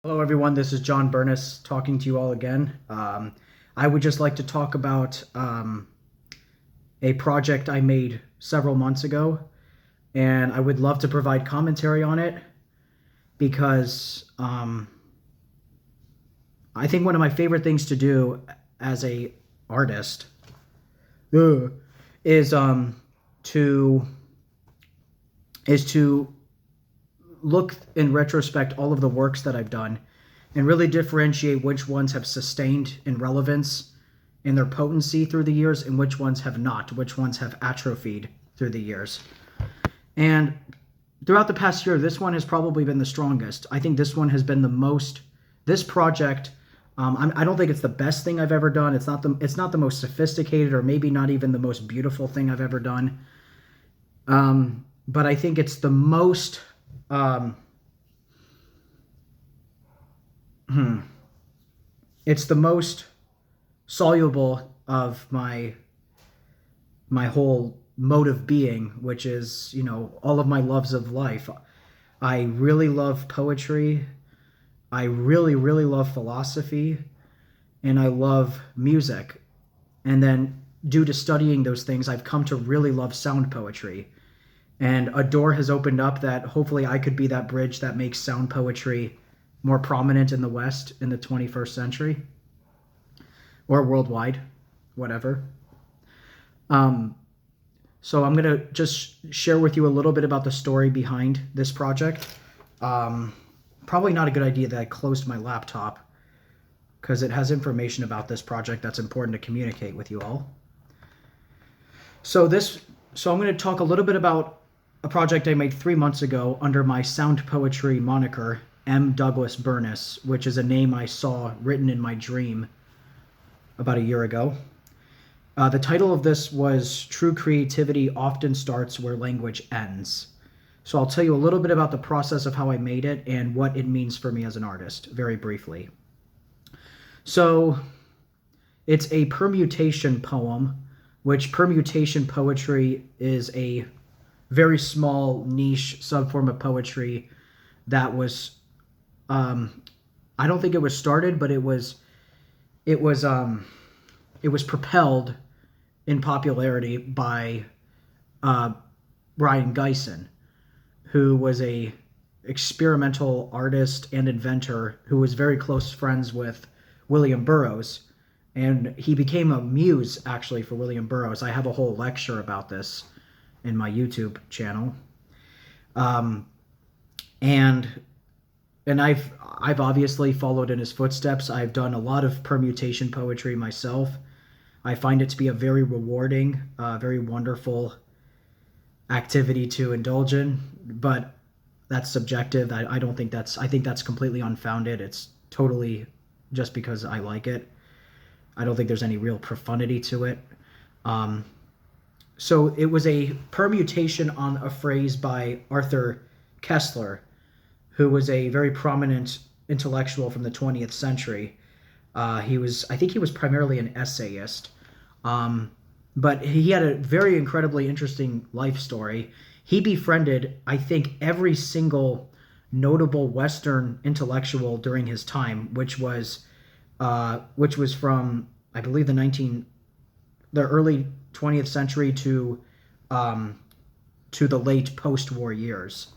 Hello, everyone. This is John Burness talking to you all again. I would just like to talk about a project I made several months ago, and I would love to provide commentary on it because I think one of my favorite things to do as a artist is to to look in retrospect all of the works that I've done and really differentiate which ones have sustained in relevance in their potency through the years and which ones have not, which ones have atrophied through the years. And throughout the past year, this one has probably been the strongest. I think this one has been the most, this project, I don't think it's the best thing I've ever done. It's not the most sophisticated or maybe not even the most beautiful thing I've ever done. But I think it's the most it's the most soluble of my whole mode of being, which is, all of my loves of life. I really love poetry. I really, really love philosophy, and I love music. And then due to studying those things, I've come to really love sound poetry. And a door has opened up that hopefully I could be that bridge that makes sound poetry more prominent in the West in the 21st century or worldwide, whatever. So I'm going to just share with you a little bit about the story behind this project. Probably not a good idea that I closed my laptop because it has information about this project that's important to communicate with you all. So I'm going to talk a little bit about a project I made 3 months ago under my sound poetry moniker, M. Douglas Burness, which is a name I saw written in my dream about a year ago. The title of this was True Creativity Often Starts Where Language Ends. So I'll tell you a little bit about the process of how I made it and what it means for me as an artist, very briefly. So it's a permutation poem, which permutation poetry is a very small niche subform of poetry that was, I don't think it was started, but it was propelled in popularity by Brian Gysin, who was a experimental artist and inventor who was very close friends with William Burroughs, and he became a muse actually for William Burroughs. I have a whole lecture about this in my YouTube channel. And I've obviously followed in his footsteps. I've done a lot of permutation poetry myself. I find it to be a very rewarding, very wonderful activity to indulge in, but that's subjective. I think that's completely unfounded. It's totally just because I like it. I don't think there's any real profundity to it. So it was a permutation on a phrase by Arthur Koestler, who was a very prominent intellectual from the 20th century. I think he was primarily an essayist, but he had a very incredibly interesting life story. He befriended, I think, every single notable Western intellectual during his time, which was from, I believe, the early 20th century to the late post-war years,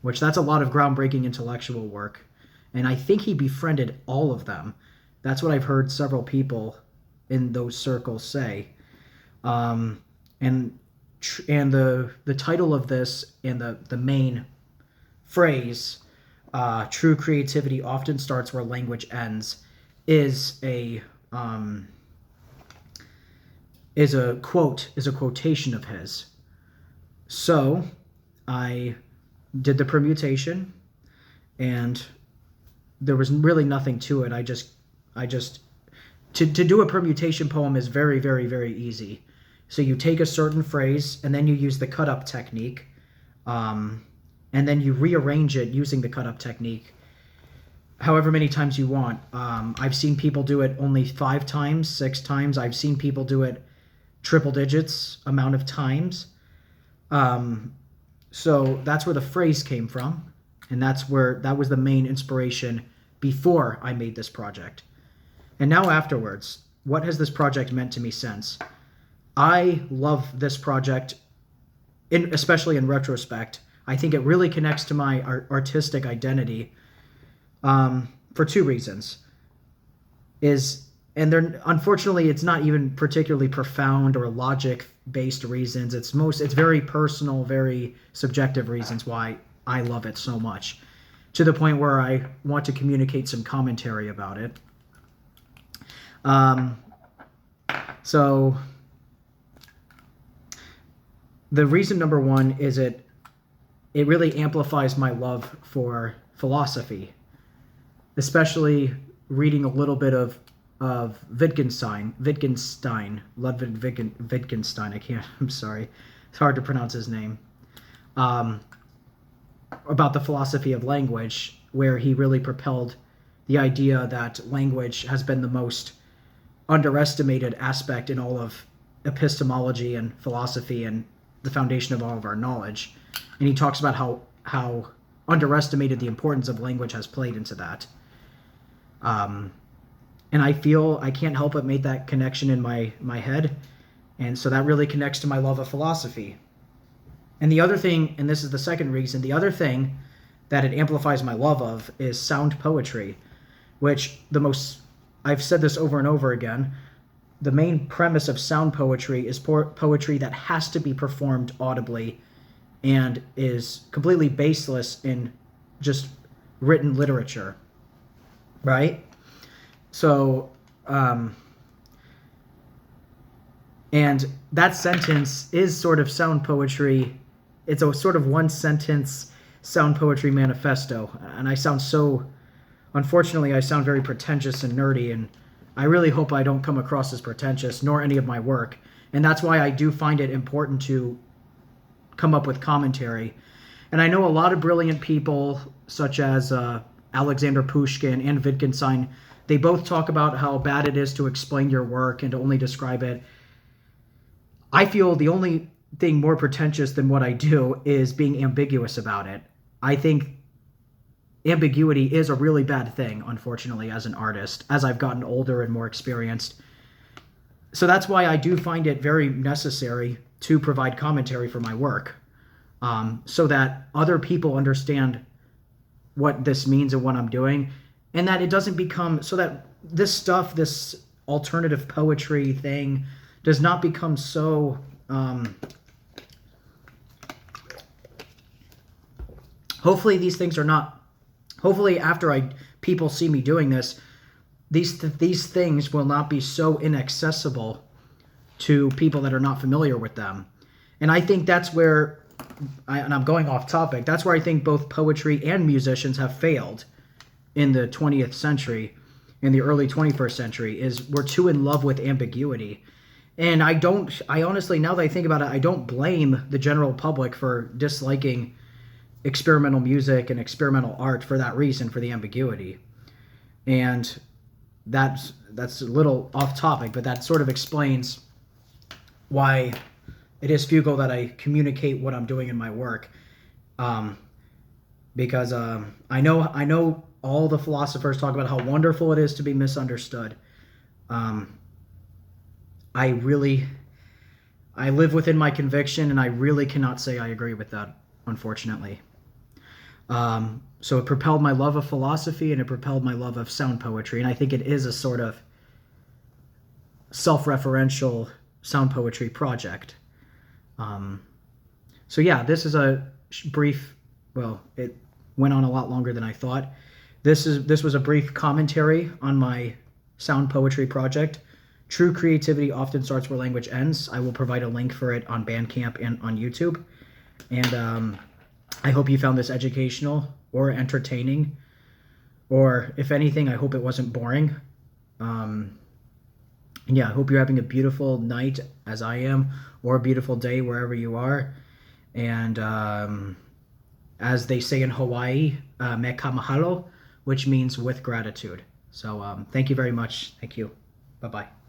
which that's a lot of groundbreaking intellectual work. And I think he befriended all of them. That's what I've heard several people in those circles say. And the title of this and the main phrase, true creativity often starts where language ends, is a quotation of his. So I did the permutation, and there was really nothing to it. To do a permutation poem is very, very, very easy. So you take a certain phrase, and then you use the cut-up technique, and then you rearrange it using the cut-up technique however many times you want. I've seen people do it only 5 times, 6 times. I've seen people do it triple digits amount of times. So that's where the phrase came from, and that was the main inspiration before I made this project. And now afterwards, what has this project meant to me since? I love this project, especially in retrospect. I think it really connects to my artistic identity for two reasons. Unfortunately, it's not even particularly profound or logic-based reasons. It's very personal, very subjective reasons why I love it so much, to the point where I want to communicate some commentary about it. So the reason number one is it really amplifies my love for philosophy, especially reading a little bit of Wittgenstein, Ludwig Wittgenstein. I'm sorry. It's hard to pronounce his name. About the philosophy of language, where he really propelled the idea that language has been the most underestimated aspect in all of epistemology and philosophy and the foundation of all of our knowledge. And he talks about how underestimated the importance of language has played into that. And I feel I can't help but make that connection in my head. And so that really connects to my love of philosophy. And the other thing, and this is the second reason, the other thing that it amplifies my love of is sound poetry, which I've said this over and over again, the main premise of sound poetry is poetry that has to be performed audibly and is completely baseless in just written literature, right? So, and that sentence is sort of sound poetry. It's a sort of one sentence sound poetry manifesto. And unfortunately, I sound very pretentious and nerdy, and I really hope I don't come across as pretentious, nor any of my work. And that's why I do find it important to come up with commentary. And I know a lot of brilliant people, such as Alexander Pushkin and Wittgenstein, they both talk about how bad it is to explain your work and to only describe it. I feel the only thing more pretentious than what I do is being ambiguous about it. I think ambiguity is a really bad thing, unfortunately, as an artist, as I've gotten older and more experienced. So that's why I do find it very necessary to provide commentary for my work, so that other people understand what this means and what I'm doing, and that it doesn't become, so that this alternative poetry thing does not become so hopefully these things are not, hopefully after people see me doing this, these things will not be so inaccessible to people that are not familiar with them. And I think that's where, and I'm going off topic, that's where I think both poetry and musicians have failed in the 20th century, in the early 21st century, is we're too in love with ambiguity. And I honestly, now that I think about it, I don't blame the general public for disliking experimental music and experimental art for that reason, for the ambiguity. And that's a little off topic, but that sort of explains why it is futile that I communicate what I'm doing in my work. Because I know all the philosophers talk about how wonderful it is to be misunderstood. I live within my conviction, and I really cannot say I agree with that, unfortunately. So it propelled my love of philosophy, and it propelled my love of sound poetry, and I think it is a sort of self-referential sound poetry project. So yeah, this is a brief, well, it went on a lot longer than I thought. This was a brief commentary on my sound poetry project. True creativity often starts where language ends. I will provide a link for it on Bandcamp and on YouTube. And I hope you found this educational or entertaining, or if anything, I hope it wasn't boring. And yeah, I hope you're having a beautiful night, as I am, or a beautiful day wherever you are. And as they say in Hawaii, me ka mahalo, which means with gratitude. So thank you very much. Thank you. Bye-bye.